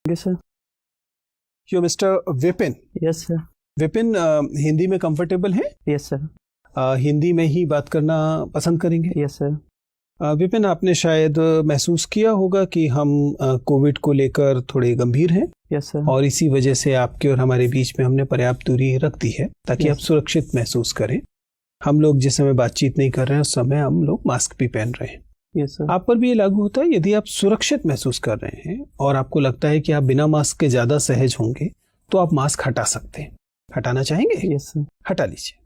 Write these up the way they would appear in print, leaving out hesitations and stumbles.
Yes, sir. यो mister Vipin. Yes, sir. Vipin, Hindi में comfortable हैं? Yes, sir. हिंदी में ही बात करना पसंद करेंगे? Yes, sir. विपिन, आपने शायद महसूस किया होगा कि हम कोविड को लेकर थोड़े गंभीर हैं। Yes, sir. और इसी वजह से आपके और हमारे बीच में हमने पर्याप्त दूरी रख दी है ताकि Yes. आप सुरक्षित महसूस करें। हम लोग जिस समय बातचीत नहीं कर रहे हैं उस समय हम लोग मास्क भी पहन रहे हैं। Yes, sir. आप पर भी ये लागू होता है? यदि आप सुरक्षित महसूस कर रहे हैं और आपको लगता है कि आप बिना मास्क के ज्यादा सहज होंगे तो आप मास्क हटा सकते हैं। हटाना चाहेंगे? Yes, sir. हटा लीजिए।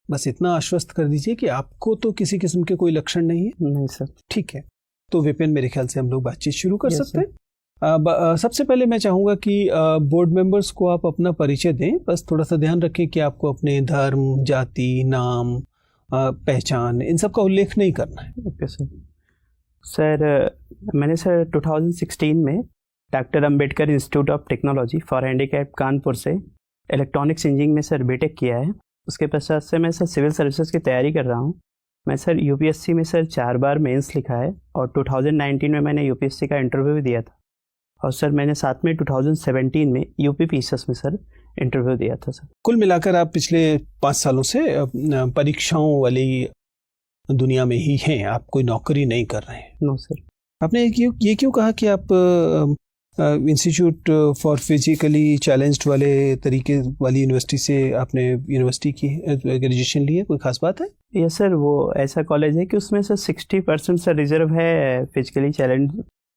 बस इतना आश्वस्त कर दीजिए कि आपको तो किसी किस्म के कोई लक्षण नहीं है। नहीं सर। ठीक है, तो विपिन मेरे ख्याल से हम लोग बातचीत शुरू कर Yes, सकते हैं। सबसे पहले मैं चाहूंगा कि बोर्ड मेंबर्स को आप अपना परिचय दें। बस थोड़ा सा ध्यान रखें कि आपको अपने धर्म, जाति, नाम, पहचान, इन सब का उल्लेख नहीं करना है। Okay sir. सर, मैंने सर 2016 में doctor Ambedkar institute of technology for handicap Kanpur से इलेक्ट्रॉनिक्स इंजीनियरिंग में सर बीटेक किया है। उसके पश्चात से मैं सर सिविल सर्विसेज की तैयारी कर रहा हूँ। मैं सर यूपीएससी में सर 4 बार मेंस लिखा है और 2019 में मैंने यूपीएससी का इंटरव्यू भी दिया था। और सर मैंने साथ में 2017 में यूपी पीसीएस में सर इंटरव्यू दिया था सर। कुल मिलाकर आप पिछले 5 सालों से परीक्षाओं वाली दुनिया में ही हैं, आप कोई नौकरी नहीं कर रहे हैं। No sir. आपने ये क्यों कहा कि आप इंस्टीट्यूट फॉर फिजिकली चैलेंज्ड वाले तरीके वाली यूनिवर्सिटी से आपने यूनिवर्सिटी की ग्रेजुएशन ली है? कोई खास बात है? यस सर, वो ऐसा कॉलेज है कि उसमें सर 60% सर रिजर्व है physically challenge.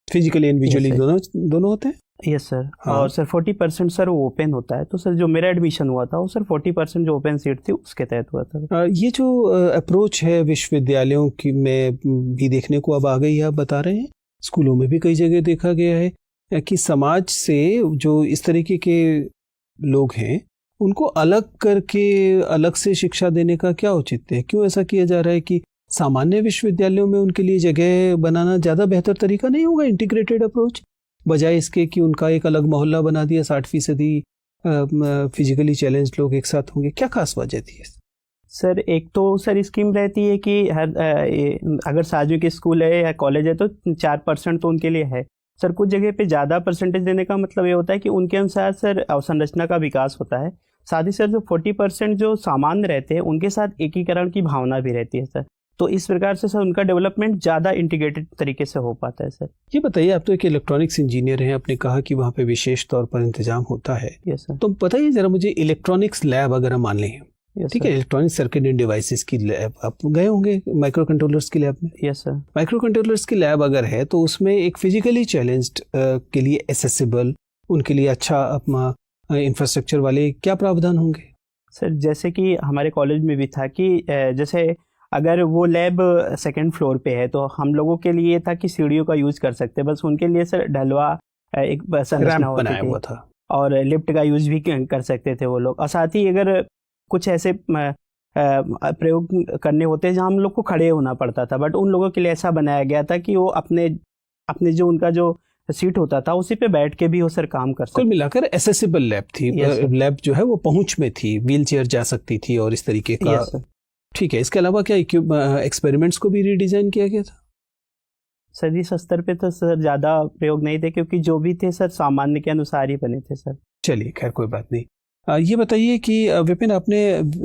Physically and visually दोनों होते हैं? Yes sir. हाँ। और सर 40% सर वो ओपन होता है। तो सर जो मेरा एडमिशन हुआ था वो सर 40% जो ओपन सीट थी उसके तहत हुआ था। ये जो अप्रोच है विश्वविद्यालयों की में भी देखने को अब आ गई है, आप बता रहे हैं। स्कूलों में भी कई जगह देखा गया है कि समाज से जो इस तरीके के लोग हैं उनको अलग करके अलग से शिक्षा देने का क्या औचित्य है? क्यों ऐसा किया जा रहा है कि सामान्य विश्वविद्यालयों में उनके लिए जगह बनाना ज़्यादा बेहतर तरीका नहीं होगा? इंटीग्रेटेड अप्रोच बजाय इसके कि उनका एक अलग मोहल्ला बना दिया, 60% फिजिकली चैलेंज लोग एक साथ होंगे। क्या खास वजह थी? सर एक तो सर स्कीम रहती है कि हर अगर सार्वजनिक स्कूल है या कॉलेज है तो 4% तो उनके लिए है। सर कुछ जगह पे ज़्यादा परसेंटेज देने का मतलब ये होता है कि उनके अनुसार सर अवसंरचना का विकास होता है। साथ ही सर जो 40% जो सामान्य रहते हैं उनके साथ एकीकरण की भावना भी रहती है सर। तो इस प्रकार से सर उनका डेवलपमेंट ज़्यादा इंटीग्रेटेड तरीके से हो पाता है सर। ये बताइए, आप तो एक इलेक्ट्रॉनिक्स इंजीनियर हैं, आपने कहा कि वहाँ पे विशेष तौर पर इंतजाम होता है। Yes sir. तो बताइए जरा मुझे, इलेक्ट्रॉनिक्स लैब अगर हम मान लें, ठीक है, इलेक्ट्रॉनिक सर्किट एंड डिवाइसेस की लैब, आप गए होंगे माइक्रो कंट्रोलर्स की लैब में? Yes sir. माइक्रो कंट्रोलर्स की लैब अगर है तो उसमें एक फिजिकली चैलेंज्ड के लिए एसेसिबल, उनके लिए अच्छा अपना इंफ्रास्ट्रक्चर वाले क्या प्रावधान होंगे? सर जैसे कि हमारे कॉलेज में भी था कि जैसे अगर वो लैब 2nd फ्लोर पे है तो हम लोगों के लिए था कि सीढ़ियों का यूज कर सकते, बस उनके लिए सर ढलवा एक संरचना बनाया हुआ था और लिफ्ट का यूज भी कर सकते थे वो लोग। और साथ ही अगर कुछ ऐसे प्रयोग करने होते हैं जहाँ हम लोग को खड़े होना पड़ता था, बट उन लोगों के लिए ऐसा बनाया गया था कि वो अपने जो उनका जो सीट होता था उसी पे बैठ के भी वो सर काम कर सकते। कुल मिलाकर एसेसिबल लैब थी। लैब जो है वो पहुंच में थी, व्हील चेयर जा सकती थी और इस तरीके का। ठीक है, इसके अलावा क्या एक्सपेरिमेंट्स को भी रीडिजाइन किया गया था? सर इस स्तर पे तो सर ज़्यादा प्रयोग नहीं थे क्योंकि जो भी थे सर सामान्य के अनुसार ही बने थे सर। चलिए खैर कोई बात नहीं। ये बताइए कि विपिन, आपने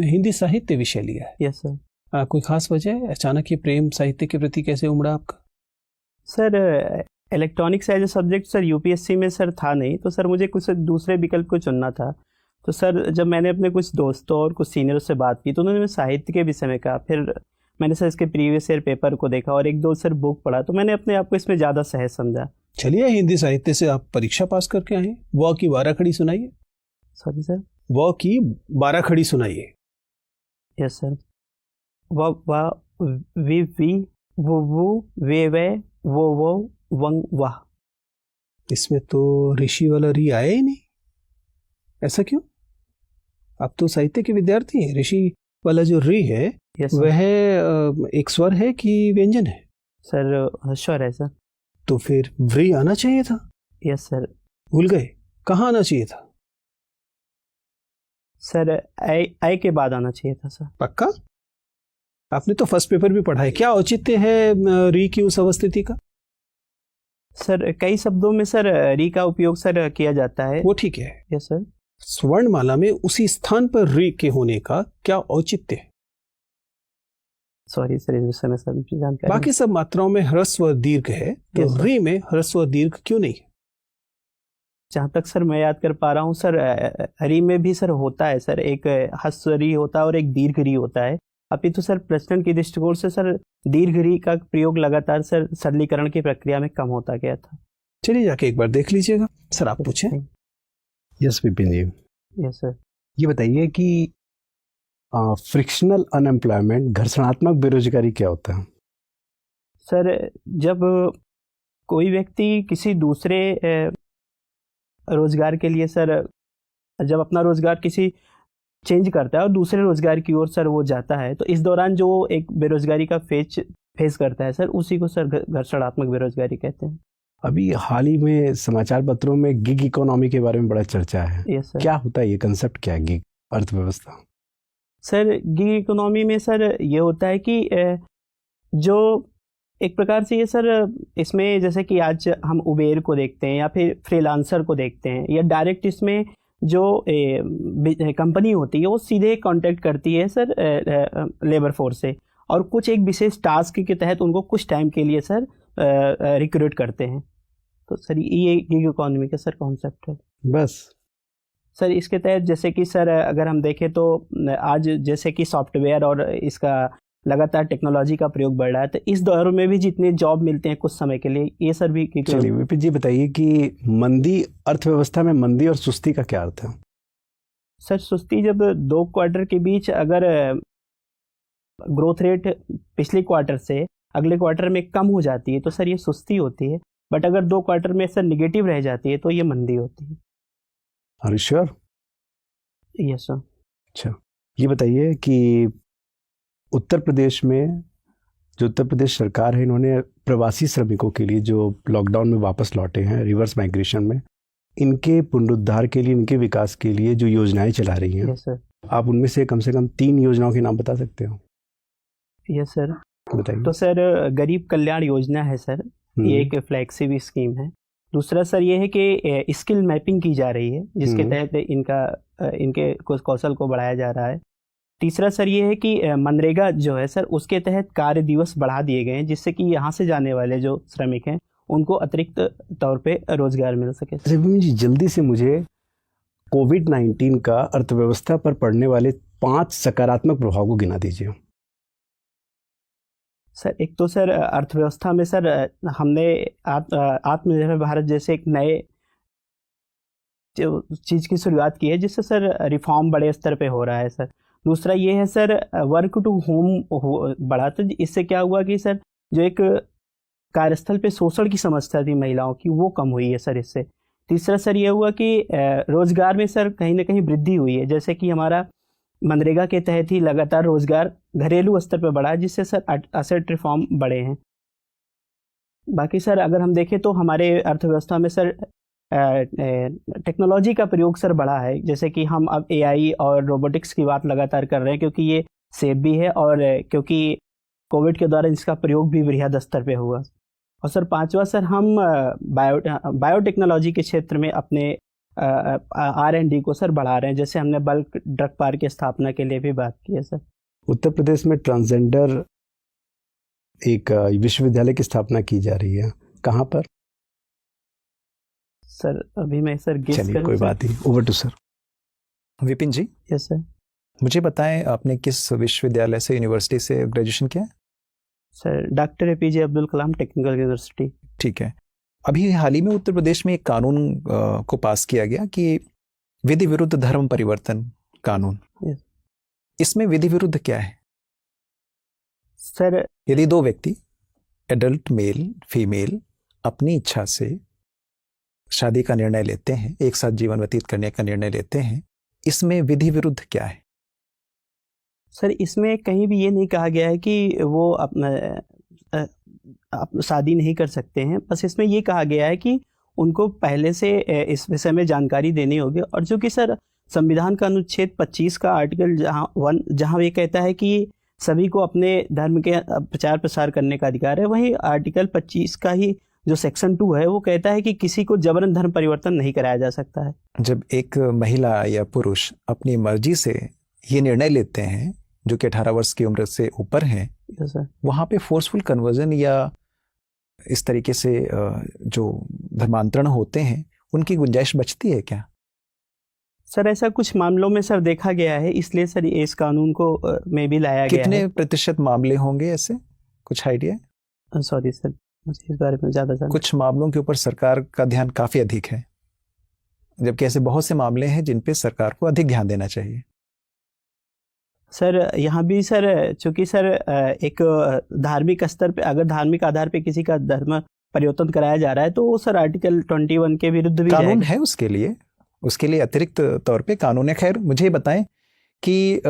हिंदी साहित्य विषय लिया है? Yes sir. कोई खास वजह है? अचानक ये प्रेम साहित्य के प्रति कैसे उमड़ा आपका? Sir electronics as a subject sir UPSC में सर था नहीं, तो सर मुझे कुछ दूसरे विकल्प को चुनना था। तो सर जब मैंने अपने कुछ दोस्तों और कुछ सीनियरों से बात की तो उन्होंने साहित्य के विषय में कहा। फिर मैंने सर इसके प्रीवियस ईयर पेपर को देखा और 1-2 सर बुक पढ़ा, तो मैंने अपने आप को इसमें ज़्यादा सहज समझा। चलिए, हिंदी साहित्य से आप परीक्षा पास करके आए, वो की 12 खड़ी सुनाइए। Sorry sir? वो की 12 खड़ी सुनाइए। Yes sir. वा वी वो वे वे वो वंग वाह। इसमें तो ऋषि वाला री आया ही नहीं, ऐसा क्यों? आप तो साहित्य के विद्यार्थी हैं। ऋषि वाला जो री है वह एक स्वर है कि व्यंजन है? सर स्वर है सर। तो फिर व्री आना चाहिए था। Yes sir. भूल गए? कहाँ आना चाहिए था? सर आई के बाद आना चाहिए था सर। पक्का? आपने तो फर्स्ट पेपर भी पढ़ा है। क्या औचित्य है री की उस अवस्थिति का? सर कई शब्दों में सर री का उपयोग सर किया जाता है। वो ठीक है। Yes sir. स्वर्णमाला में उसी स्थान पर री के होने का क्या औचित्य है? सॉरी सर, इस विषय में सर मुझे जानकारी बाकी सब मात्राओं में ह्रस्व और दीर्घ है, तो Yes, sir. री में ह्रस्व और दीर्घ क्यों नहीं है? जहाँ तक सर मैं याद कर पा रहा हूँ सर, री में भी सर होता है सर, एक ह्रस्व री होता है और एक दीर्घ री होता है। अभी तो सर प्रचलन की दृष्टिकोण से सर दीर्घ री का प्रयोग लगातार सर सरलीकरण की प्रक्रिया में कम होता गया था। चलिए जाके एक बार देख लीजिएगा। सर आप पूछें। Yes Vipin ji, yes sir. ये बताइए कि फ्रिक्शनल अनएम्प्लॉयमेंट, घर्षणात्मक बेरोजगारी क्या होता है? सर जब कोई व्यक्ति किसी दूसरे रोजगार के लिए सर, जब अपना रोजगार किसी चेंज करता है और दूसरे रोजगार की ओर सर वो जाता है, तो इस दौरान जो एक बेरोजगारी का फेस करता है सर, उसी को सर घर्षणात्मक बेरोजगारी कहते हैं। अभी हाल ही में समाचार पत्रों में गिग इकोनॉमी के बारे में बड़ा चर्चा है। Yes sir. क्या होता है ये कंसेप्ट, क्या है गिग अर्थव्यवस्था? सर गिग इकोनॉमी में सर ये होता है कि जो एक प्रकार से ये सर, इसमें जैसे कि आज हम उबेर को देखते हैं या फिर फ्रीलांसर को देखते हैं, या डायरेक्ट इसमें जो कंपनी होती है वो सीधे कांटेक्ट करती है सर लेबर फोर्स से, और कुछ एक विशेष टास्क के तहत उनको कुछ टाइम के लिए सर रिक्रूट करते हैं। तो सर ये गिग इकोनॉमी का सर कॉन्सेप्ट है बस। सर इसके तहत जैसे कि सर अगर हम देखें तो आज जैसे कि सॉफ्टवेयर और इसका लगातार टेक्नोलॉजी का प्रयोग बढ़ रहा है, तो इस दौर में भी जितने जॉब मिलते हैं कुछ समय के लिए, ये सर भी। चलिए विपिन जी बताइए कि मंदी, अर्थव्यवस्था में मंदी और सुस्ती का क्या अर्थ है? सर सुस्ती, जब 2 क्वार्टर के बीच अगर ग्रोथ रेट पिछले क्वार्टर से अगले क्वार्टर में कम हो जाती है तो सर ये सुस्ती होती है। बट अगर 2 क्वार्टर में सर निगेटिव रह जाती है तो ये मंदी होती है। Are you sure? Yes sir. अच्छा, ये बताइए कि उत्तर प्रदेश में, जो उत्तर प्रदेश सरकार है, इन्होंने प्रवासी श्रमिकों के लिए जो लॉकडाउन में वापस लौटे हैं रिवर्स माइग्रेशन में, इनके पुनरुद्धार के लिए, इनके विकास के लिए जो योजनाएं चला रही हैं, यस सर। आप उनमें से कम 3 योजनाओं के नाम बता सकते हो? Yes sir. बताइए। तो सर गरीब कल्याण योजना है सर, ये एक फ्लैगशिप स्कीम है। दूसरा सर ये है कि स्किल मैपिंग की जा रही है, जिसके तहत इनके कुछ कौशल को बढ़ाया जा रहा है। तीसरा सर ये है कि मनरेगा जो है सर, उसके तहत कार्य दिवस बढ़ा दिए गए हैं, जिससे कि यहाँ से जाने वाले जो श्रमिक हैं उनको अतिरिक्त तौर पे रोजगार मिल सके। जी जल्दी से मुझे कोविड-19 का अर्थव्यवस्था पर पड़ने वाले 5 सकारात्मक प्रभाव को गिना दीजिए। सर एक तो सर अर्थव्यवस्था में सर हमने आत्मनिर्भर भारत जैसे एक नए चीज़ की शुरुआत की है, जिससे सर रिफॉर्म बड़े स्तर पे हो रहा है सर। दूसरा ये है सर वर्क टू होम बढ़ा, तो इससे क्या हुआ कि सर जो एक कार्यस्थल पे शोषण की समस्या थी महिलाओं की, वो कम हुई है सर इससे। तीसरा सर ये हुआ कि रोजगार में सर कहीं ना कहीं वृद्धि हुई है, जैसे कि हमारा मनरेगा के तहत ही लगातार रोजगार घरेलू स्तर पर बढ़ा है, जिससे सर असेट रिफॉर्म बढ़े हैं। बाकी सर अगर हम देखें तो हमारे अर्थव्यवस्था में सर टेक्नोलॉजी का प्रयोग सर बढ़ा है, जैसे कि हम अब एआई और रोबोटिक्स की बात लगातार कर रहे हैं, क्योंकि ये सेफ भी है और क्योंकि कोविड के दौरान इसका प्रयोग भी बृहद स्तर पे हुआ। और सर 5वां सर हम बायोटेक्नोलॉजी के क्षेत्र में अपने R&D को सर बढ़ा रहे हैं, जैसे हमने बल्क ड्रग पार्क की स्थापना के लिए भी बात की है सर। उत्तर प्रदेश में ट्रांसजेंडर एक विश्वविद्यालय की स्थापना की जा रही है, कहाँ पर? सर अभी मैं सर गेस चलिए कोई बात नहीं, over to sir. Vipin ji. Yes sir. मुझे बताएं आपने किस विश्वविद्यालय से, यूनिवर्सिटी से ग्रेजुएशन किया है? Sir doctor APJ Abdul Kalam technical university. ठीक है। अभी हाल ही में उत्तर प्रदेश में एक कानून को पास किया गया कि विधि विरुद्ध धर्म परिवर्तन कानून। yes. इसमें विधि विरुद्ध क्या है सर? यदि 2 व्यक्ति एडल्ट मेल फीमेल अपनी इच्छा से शादी का निर्णय लेते हैं, एक साथ जीवन व्यतीत करने का निर्णय लेते हैं, इसमें विधि विरुद्ध क्या है? सर इसमें कहीं भी ये नहीं कहा गया है कि वो अपना शादी नहीं कर सकते हैं, बस इसमें ये कहा गया है कि उनको पहले से इस विषय में जानकारी देनी होगी। और जो कि सर संविधान का अनुच्छेद 25 का आर्टिकल जहाँ ये कहता है कि सभी को अपने धर्म के प्रचार प्रसार करने का अधिकार है, वहीं आर्टिकल 25 का ही जो सेक्शन 2 है वो कहता है कि किसी को जबरन धर्म परिवर्तन नहीं कराया जा सकता है। जब एक महिला या पुरुष अपनी मर्जी से ये निर्णय लेते हैं जो कि 18 वर्ष की उम्र से ऊपर हैं, यस सर। वहाँ पे फोर्सफुल कन्वर्जन या इस तरीके से जो धर्मांतरण होते हैं उनकी गुंजाइश बचती है क्या? सर ऐसा कुछ मामलों में सर देखा गया है, इसलिए सर ये इस कानून को में भी लाया गया है। कितने प्रतिशत मामले होंगे ऐसे, कुछ आइडिया? सॉरी सर, मुझे इस बारे में ज़्यादा जानना। कुछ मामलों के ऊपर सरकार का ध्यान काफ़ी अधिक है, जबकि ऐसे बहुत से मामले हैं जिन पे सरकार को अधिक ध्यान देना चाहिए। सर यहाँ भी सर चूँकि सर एक धार्मिक स्तर पे, अगर धार्मिक आधार पे किसी का धर्म परिवर्तन कराया जा रहा है तो वो सर आर्टिकल 21 के विरुद्ध भी कानून जाएगा। है उसके लिए अतिरिक्त तौर पे कानून है। खैर मुझे ये बताएं कि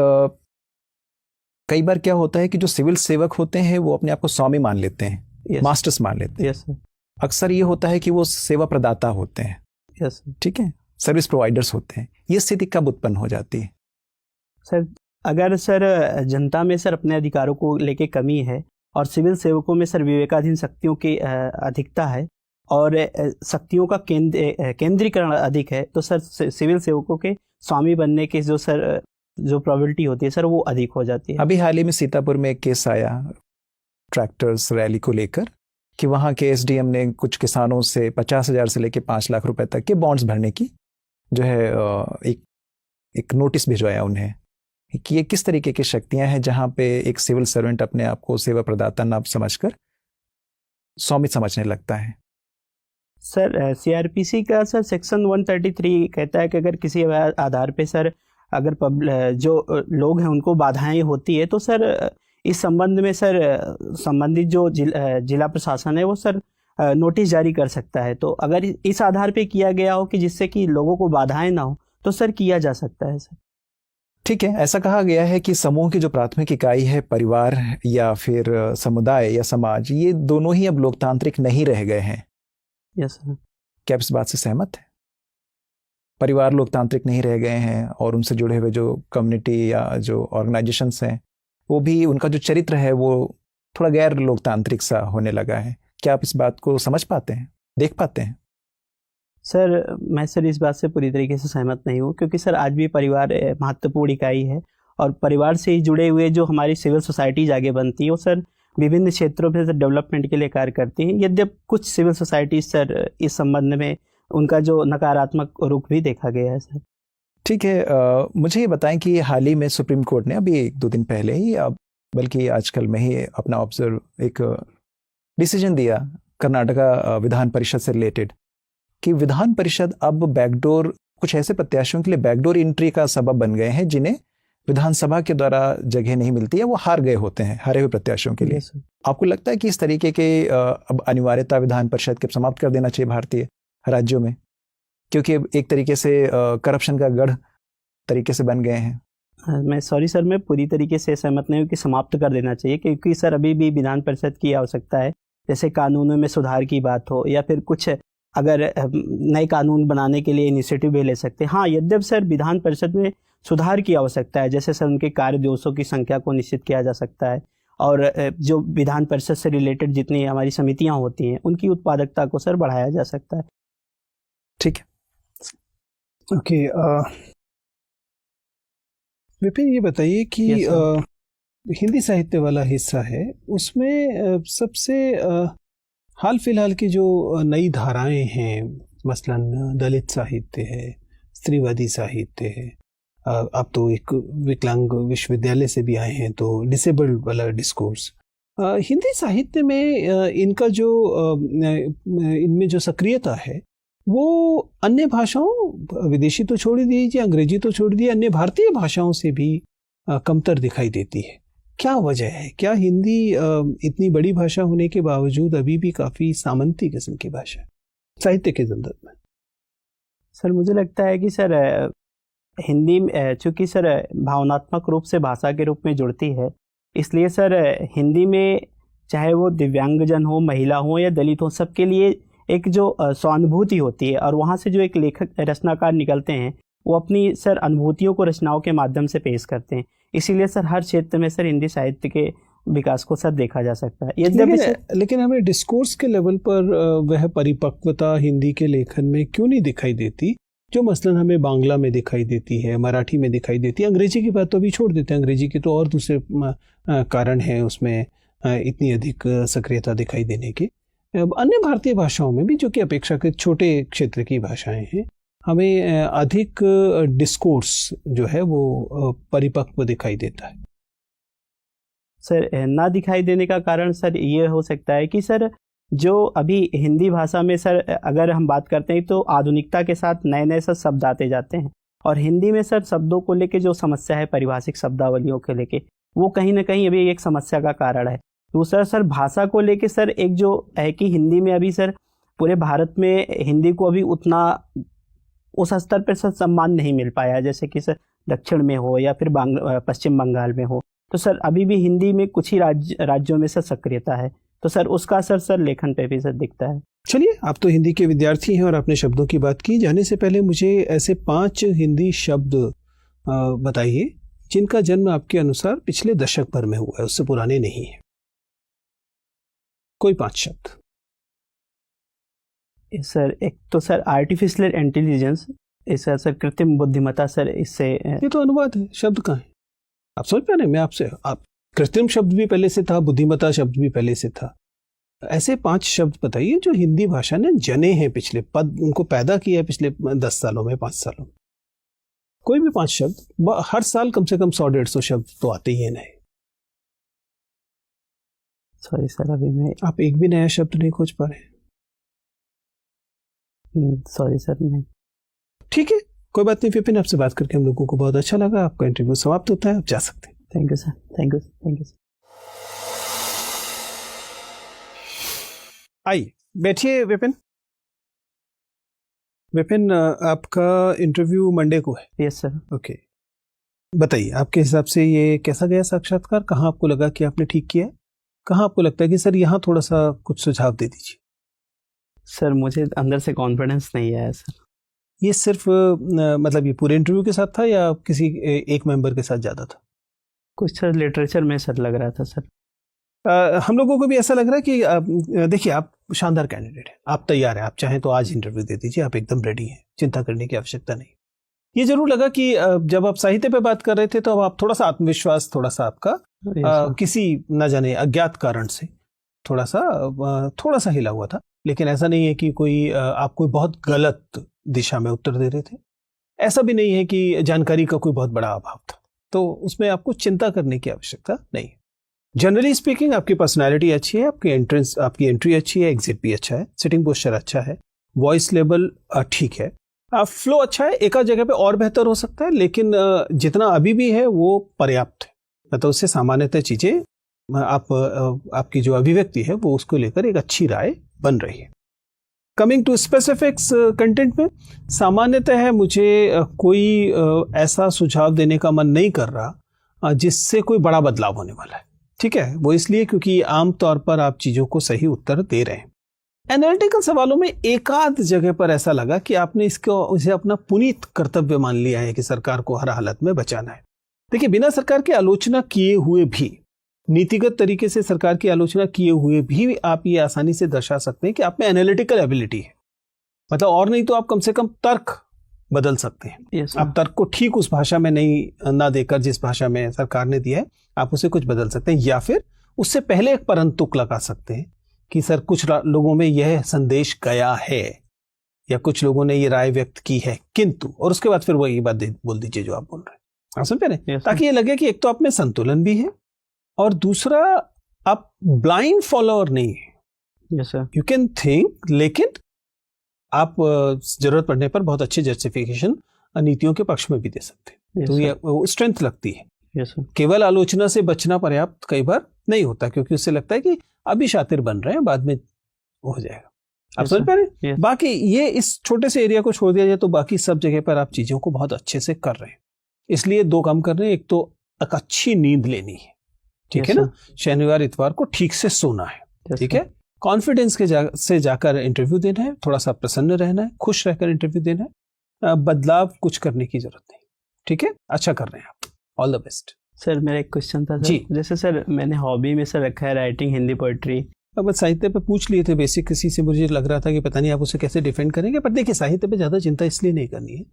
कई बार क्या होता है कि जो सिविल सेवक होते हैं वो अपने आप को स्वामी मान लेते हैं, यस मास्टर्स मान लेते हैं। Yes sir. अक्सर ये होता है कि वो सेवा प्रदाता होते हैं, यस सर। ठीक है, सर्विस प्रोवाइडर्स होते हैं। ये स्थिति कब उत्पन्न हो जाती है? सर अगर सर जनता में सर अपने अधिकारों को लेके कमी है और सिविल सेवकों में सर विवेकाधीन शक्तियों की अधिकता है और शक्तियों का केंद्रीकरण अधिक है, तो सर सिविल सेवकों के स्वामी बनने की जो प्रोबेबिलिटी होती है सर वो अधिक हो जाती है। अभी हाल ही में सीतापुर में एक केस आया ट्रैक्टर्स रैली को लेकर कि वहाँ के एसडीएम ने कुछ किसानों से 50,000 से लेकर 5 लाख रुपए तक के बॉन्ड्स भरने की जो है एक नोटिस भिजवाया उन्हें कि ये किस तरीके की शक्तियां हैं जहां पे एक सिविल सर्वेंट अपने आप को सेवा प्रदाता न समझकर स्वामी समझने लगता है। सर सीआरपीसी का सर सेक्शन 133 कहता है कि अगर किसी आधार पे सर अगर जो लोग हैं उनको बाधाएं होती है तो सर इस संबंध में सर संबंधित जो जिला प्रशासन है वो सर नोटिस जारी कर सकता है। तो अगर इस आधार पे किया गया हो कि जिससे कि लोगों को बाधाएं ना हो तो सर किया जा सकता है सर। ठीक है, ऐसा कहा गया है कि समूह की जो प्राथमिक इकाई है परिवार या फिर समुदाय या समाज, ये दोनों ही अब लोकतांत्रिक नहीं रह गए हैं। Yes sir. क्या आप इस बात से सहमत हैं? परिवार लोकतांत्रिक नहीं रह गए हैं और उनसे जुड़े हुए जो कम्युनिटी या जो ऑर्गेनाइजेशंस हैं वो भी, उनका जो चरित्र है वो थोड़ा गैर लोकतांत्रिक सा होने लगा है। क्या आप इस बात को समझ पाते हैं, देख पाते हैं? सर मैं सर इस बात से पूरी तरीके से सहमत नहीं हूँ, क्योंकि सर आज भी परिवार महत्वपूर्ण इकाई है और परिवार से ही जुड़े हुए जो हमारी सिविल सोसाइटीज आगे बनती है वो सर विभिन्न क्षेत्रों में डेवलपमेंट के लिए कार्य करती हैं। यद्यपि कुछ सिविल सोसाइटीज सर इस संबंध में उनका जो नकारात्मक रुख भी देखा गया है सर। ठीक है, मुझे ये बताएं कि हाल ही में सुप्रीम कोर्ट ने अभी 1-2 दिन पहले ही, बल्कि आजकल में ही अपना एक डिसीजन दिया कर्नाटका विधान परिषद से रिलेटेड कि विधान परिषद अब बैकडोर, कुछ ऐसे प्रत्याशियों के लिए बैकडोर एंट्री का सबब बन गए हैं जिन्हें विधानसभा के द्वारा जगह नहीं मिलती है, वो हार गए होते हैं, हारे हुए प्रत्याशियों के लिए। आपको लगता है कि इस तरीके के अब अनिवार्यता विधान परिषद के समाप्त कर देना चाहिए भारतीय राज्यों में, क्योंकि एक तरीके से करप्शन का गढ़ तरीके से बन गए हैं? मैं सॉरी सर, मैं पूरी तरीके से सहमत नहीं हूँ कि समाप्त कर देना चाहिए, क्योंकि सर अभी भी विधान परिषद की आवश्यकता है। जैसे कानूनों में सुधार की बात हो या फिर कुछ अगर नए कानून बनाने के लिए इनिशिएटिव भी ले सकते हैं। हाँ, यद्यपि सर विधान परिषद में सुधार की आवश्यकता है, जैसे सर उनके कार्य दिवसों की संख्या को निश्चित किया जा सकता है और जो विधान परिषद से रिलेटेड जितनी हमारी समितियां होती हैं उनकी उत्पादकता को सर बढ़ाया जा सकता है। ठीक है, ओके। विपिन ये बताइए कि हिंदी साहित्य वाला हिस्सा है उसमें सबसे हाल फिलहाल की जो नई धाराएं हैं, मसलन दलित साहित्य है, स्त्रीवादी साहित्य है, आप तो एक विकलांग विश्वविद्यालय से भी आए हैं तो डिसेबल्ड वाला डिस्कोर्स, हिंदी साहित्य में इनका जो इनमें जो सक्रियता है वो अन्य भाषाओं, विदेशी तो छोड़ दीजिए, अंग्रेजी तो छोड़ दीजिए, अन्य भारतीय भाषाओं से भी कमतर दिखाई देती है। क्या वजह है? क्या हिंदी इतनी बड़ी भाषा होने के बावजूद अभी भी काफ़ी सामंती किस्म की भाषा है साहित्य के संदर्भ में? सर मुझे लगता है कि सर हिंदी चूँकि सर भावनात्मक रूप से भाषा के रूप में जुड़ती है, इसलिए सर हिंदी में चाहे वो दिव्यांगजन हो, महिला हो या दलित हो, सबके लिए एक जो सहानुभूति होती है और वहाँ से जो एक लेखक रचनाकार निकलते हैं वो अपनी सर अनुभूतियों को रचनाओं के माध्यम से पेश करते हैं। इसीलिए सर हर क्षेत्र में सर हिंदी साहित्य के विकास को सर देखा जा सकता है। यद्यपि लेकिन हमें डिस्कोर्स के लेवल पर वह परिपक्वता हिंदी के लेखन में क्यों नहीं दिखाई देती जो मसलन हमें बांग्ला में दिखाई देती है, मराठी में दिखाई देती है। अंग्रेजी की बात तो अभी छोड़ देते हैं, अंग्रेजी के तो और दूसरे कारण हैं उसमें इतनी अधिक सक्रियता दिखाई देने के। अन्य भारतीय भाषाओं में भी, जो कि अपेक्षाकृत छोटे क्षेत्र की भाषाएं हैं, हमें अधिक डिस्कोर्स जो है वो परिपक्व दिखाई देता है। सर ना दिखाई देने का कारण सर ये हो सकता है कि सर जो अभी हिंदी भाषा में सर अगर हम बात करते हैं तो आधुनिकता के साथ नए नए सर शब्द आते जाते हैं, और हिंदी में सर शब्दों को लेके जो समस्या है परिभाषिक शब्दावलियों के लेके, वो कहीं ना कहीं अभी एक समस्या का कारण है। दूसरा सर भाषा को लेके सर एक जो है कि हिंदी में अभी सर पूरे भारत में हिंदी को अभी उतना उस स्तर पर सर सम्मान नहीं मिल पाया जैसे कि सर दक्षिण में हो या फिर पश्चिम बंगाल में हो। तो सर अभी भी हिंदी में कुछ ही राज्यों में सर सक्रियता है, तो सर उसका असर सर लेखन पे भी सर दिखता है। चलिए, आप तो हिंदी के विद्यार्थी हैं और आपने शब्दों की बात की। जाने से पहले मुझे ऐसे 5 हिंदी शब्द बताइए जिनका जन्म आपके अनुसार पिछले दशक भर में हुआ है, उससे पुराने नहीं है। कोई 5 शब्द। सर एक तो सर आर्टिफिशियल इंटेलिजेंस, इसका सर कृत्रिम बुद्धिमत्ता सर, इससे ये तो अनुवाद है, शब्द कहाँ है? आप समझ पा रहे हैं मैं आपसे? आप कृत्रिम शब्द भी पहले से था, बुद्धिमत्ता शब्द भी पहले से था। ऐसे 5 शब्द बताइए जो हिंदी भाषा ने जने हैं, पिछले पद उनको पैदा किया है पिछले 10 सालों में, 5 सालों में। कोई भी 5 शब्द, हर साल कम से कम 100-150 शब्द तो आते ही हैं नए। सॉरी सर, अभी मैं आप एक भी नया शब्द नहीं खोज पा रहे हैं? सॉरी सर, नहीं। ठीक है, कोई बात नहीं विपिन, आपसे बात करके हम लोगों को बहुत अच्छा लगा। आपका इंटरव्यू समाप्त होता है, आप जा सकते हैं। Thank you sir, thank you, thank you sir. आइए बैठिए विपिन। विपिन, आपका इंटरव्यू मंडे को है? Yes sir. ओके, बताइए आपके हिसाब से ये कैसा गया साक्षात्कार? कहाँ आपको लगा कि आपने ठीक किया है? कहाँ आपको लगता है कि सर यहाँ थोड़ा सा कुछ सुझाव दे दीजिए? सर मुझे अंदर से कॉन्फिडेंस नहीं आया सर। ये सिर्फ मतलब ये पूरे इंटरव्यू के साथ था या किसी एक मेंबर के साथ ज़्यादा था? कुछ सर लिटरेचर में सर लग रहा था सर। हम लोगों को भी ऐसा लग रहा है कि देखिए, आप शानदार कैंडिडेट हैं, आप तैयार हैं, आप चाहें तो आज इंटरव्यू दे दीजिए, आप एकदम रेडी हैं, चिंता करने की आवश्यकता नहीं। ये जरूर लगा कि जब आप साहित्य पे बात कर रहे थे तो अब आप थोड़ा सा आत्मविश्वास, थोड़ा सा आपका किसी न जाने अज्ञात कारण से थोड़ा सा हिला हुआ था। लेकिन ऐसा नहीं है कि कोई आप कोई बहुत गलत दिशा में उत्तर दे रहे थे, ऐसा भी नहीं है कि जानकारी का कोई बहुत बड़ा अभाव था, तो उसमें आपको चिंता करने की आवश्यकता नहीं है। जनरली स्पीकिंग आपकी पर्सनालिटी अच्छी है, आपकी एंट्री अच्छी है, एग्जिट भी अच्छा है, सिटिंग पोस्चर अच्छा है, वॉइस लेवल ठीक है, फ्लो अच्छा है। एक आध जगह पे और बेहतर हो सकता है, लेकिन जितना अभी भी है वो पर्याप्त है। मतलब उससे सामान्यतः चीजें आपकी जो अभिव्यक्ति है वो उसको लेकर एक अच्छी राय बन रही है। कमिंग टू स्पेसिफिक्स कंटेंट में, सामान्यतः मुझे कोई ऐसा सुझाव देने का मन नहीं कर रहा जिससे कोई बड़ा बदलाव होने वाला है। ठीक है, वो इसलिए क्योंकि आमतौर पर आप चीजों को सही उत्तर दे रहे हैं। एनालिटिकल सवालों में एक आध जगह पर ऐसा लगा कि आपने इसे अपना पुनीत कर्तव्य मान लिया है कि सरकार को हर हालत में बचाना है। देखिए, बिना सरकार की आलोचना किए हुए भी, नीतिगत तरीके से सरकार की आलोचना किए हुए भी आप ये आसानी से दर्शा सकते हैं कि आप में एनालिटिकल एबिलिटी है। मतलब और नहीं तो आप कम से कम तर्क बदल सकते हैं। yes, आप तर्क को ठीक उस भाषा में नहीं ना देकर जिस भाषा में सरकार ने दिया है, आप उसे कुछ बदल सकते हैं, या फिर उससे पहले एक परंतुक लगा सकते हैं कि सर कुछ लोगों में यह संदेश गया है या कुछ लोगों ने ये राय व्यक्त की है किंतु, और उसके बाद फिर वही बात बोल दीजिए जो आप बोल रहे हैं। आप समझ पा रहे हैं? ताकि ये लगे कि एक तो आप में संतुलन भी है और दूसरा आप ब्लाइंड फॉलोअर नहीं है। Yes sir. You can think, लेकिन आप जरूरत पड़ने पर बहुत अच्छे जस्टिफिकेशन नीतियों के पक्ष में भी दे सकते हैं। yes, तो ये स्ट्रेंथ लगती है। yes, केवल आलोचना से बचना पर्याप्त कई बार नहीं होता, क्योंकि उससे लगता है कि अभी शातिर बन रहे हैं, बाद में हो जाएगा। आप समझ पा रहे हैं? बाकी ये इस छोटे से एरिया को छोड़ दिया जाए तो बाकी सब जगह पर आप चीजों को बहुत अच्छे से कर रहे हैं। इसलिए 2 काम कर रहे हैं, एक तो एक अच्छी नींद लेनी है, ठीक है ना, शनिवार इतवार को ठीक से सोना है, ठीक है, कॉन्फिडेंस से जाकर इंटरव्यू देना है, थोड़ा सा प्रसन्न रहना है, खुश रहकर इंटरव्यू देना है, बदलाव कुछ करने की जरूरत नहीं। ठीक है, अच्छा कर रहे हैं आप। All the best. सर मेरा एक क्वेश्चन था सर, जी। जैसे सर मैंने हॉबी में सर रखा है राइटिंग, हिंदी पोइट्री। अब साहित्य पे पूछ लिए थे बेसिक, किसी से मुझे लग रहा था कि पता नहीं आप उसे कैसे डिफेंड करेंगे, पर देखिए साहित्य पे ज़्यादा चिंता इसलिए नहीं करनी है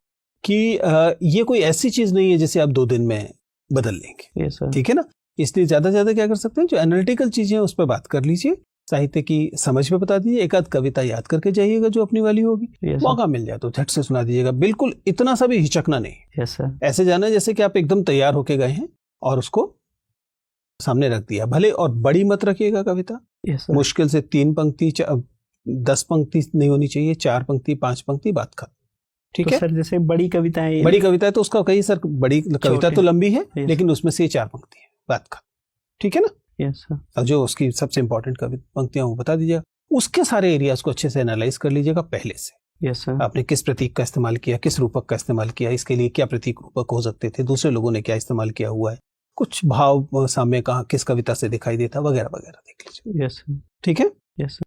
कि ये कोई ऐसी चीज़ नहीं है जिसे आप 2 दिन में बदल लेंगे। Yes sir. ठीक है ना, इसलिए ज़्यादा ज़्यादा क्या कर सकते हैं, जो एनालिटिकल चीज़ें हैं उस पर बात कर लीजिए, साहित्य की समझ पे बता दीजिए, एक आध कविता याद करके जाइएगा जो अपनी वाली होगी, यस सर। मौका मिल जाए तो झट से सुना दीजिएगा, बिल्कुल इतना सा भी हिचकना नहीं। Yes sir. ऐसे जाना है जैसे कि आप एकदम तैयार होके गए हैं और उसको सामने रख दिया, भले और बड़ी मत रखिएगा कविता, यस सर। मुश्किल से 3 पंक्ति 10 पंक्ति नहीं होनी चाहिए, 4 पंक्ति 5 पंक्ति, बात खत्म। ठीक तो है, सर जैसे बड़ी कविताएं, बड़ी कविता है तो उसका कही सर, बड़ी कविता छोटे। तो लंबी है Yes. लेकिन उसमें से 4 पंक्ति है, बात खत्म। ठीक है ना, यस सर। और जो उसकी सबसे इंपॉर्टेंट पंक्तियां वो बता दीजिएगा, उसके सारे एरियाज को अच्छे से एनालाइज कर लीजिएगा पहले से। Yes sir. आपने किस प्रतीक का इस्तेमाल किया, किस रूपक का इस्तेमाल किया, इसके लिए क्या प्रतीक रूपक हो सकते थे, दूसरे लोगों ने क्या इस्तेमाल किया हुआ है, कुछ भाव सामने कहाँ किस कविता से दिखाई देता, वगैरह वगैरह देख लीजिए। Yes sir. ठीक है। Yes sir.